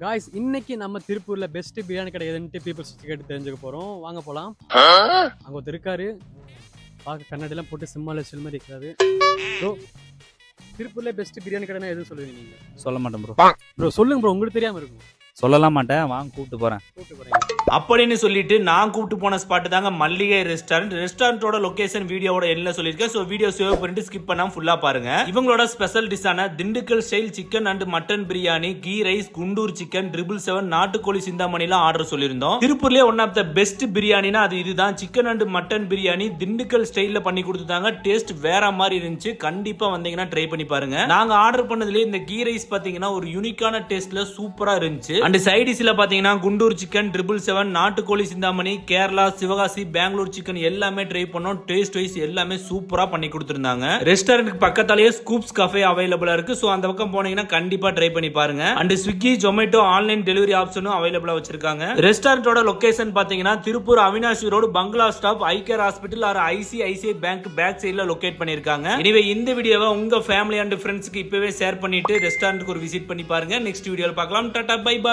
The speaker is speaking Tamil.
காய்ஸ் இன்னைக்கு நம்ம திருப்பூர்ல பெஸ்ட் பிரியாணி கடை எதுன்ட்டு பீப்புள்ஸ் கேட்டு தெரிஞ்சுக்க போறோம். வாங்க போலாம். அங்க ஒருத்தர் இருக்காரு, பார்க்க கண்ணாடி எல்லாம் போட்டு சிம்மால வச்ச மாதிரி இருக்காரு. ப்ரோ, திருப்பூர்ல பெஸ்ட் பிரியாணி கடைனா எதுன்னு சொல்லுவீங்க நீங்க? சொல்ல மாட்டேன் ப்ரோ. ப்ரோ சொல்லுங்க ப்ரோ, உங்களுக்கு தெரியாம இருக்கும். சொல்லலாம் மாட்டேன், வாங்க கூப்பிட்டு போறேன். அப்படின்னு சொல்லிட்டு நான் கூப்பிட்டு போன ஸ்பாட் தாங்க மல்லிகை ரெஸ்டாரண்ட். ரெஸ்டாரண்டோட லொகேஷன் வீடியோவோட எல்லாம் சொல்லியிருக்கேன். ஸோ வீடியோ சேவ் பண்ணிட்டு ஸ்கிப் பண்ணாம ஃபுல்லா பாருங்க. இவங்களோட ஸ்பெஷல் டிஷ்ஷான Dindigul style chicken and mutton biryani, ghee rice, Guntur chicken, 777 நாட்டுக்கோழி சிந்தாமணிலாம் ஆர்டர் சொல்லியிருந்தோம். திருப்பூர்லயே ஒன் ஆஃப் த பெஸ்ட் பிரியாணினா அது இதுதான். Chicken and mutton biryani Dindigul ஸ்டைல்ல பண்ணி கொடுத்துட்டாங்க. டேஸ்ட் வேற மாதிரி இருந்துச்சு. கண்டிப்பா வந்தீங்கன்னா ட்ரை பண்ணி பாருங்க. நாங்க ஆர்டர் பண்ணதுல இந்த கீ ரைஸ் பாத்தீங்கன்னா ஒரு யூனிக்கான டேஸ்ட்ல சூப்பரா இருந்துச்சு. அண்ட் சைடிஷ்ல பாத்தீங்கன்னா குண்டூர் சிக்கன், 777 நாட்டுக்கோழி சிந்தாமணி, கேரளா, சிவகாசி, பெங்களூர் சிக்கன் எல்லாமே ட்ரை பண்ணோம். டேஸ்ட் வைஸ் எல்லாமே சூப்பரா பண்ணி கொடுத்திருந்தாங்க. ரெஸ்டாரண்ட்க்கு பக்கத்தாலேயே ஸ்கூப்ஸ் கஃபே அவைலபிளா இருக்கு. சோ அந்த பக்கம் போனீங்கன்னா கண்டிப்பா ட்ரை பண்ணி பாருங்க. And Swiggy, Zomato online delivery ஆப்ஷனும் அவைலபிளா வச்சிருக்காங்க. ரெஸ்டாரண்டோட லொகேஷன் பாத்தீங்கன்னா Tiruppur Avinashi road, bungalow stop, eyecare hospital or ICICI bank back சைடுல லொகேட் பண்ணிருக்காங்க. எனவே இந்த வீடியோவை உங்க ஃபேமிலி அண்ட் ஃப்ரெண்ட்ஸ்க்கு இப்பவே ஷேர் பண்ணிட்டு ரெஸ்டாரண்ட்க்கு ஒரு விசிட் பண்ணி பாருங்க. நெக்ஸ்ட் வீடியோல பார்க்கலாம். Tata, bye by.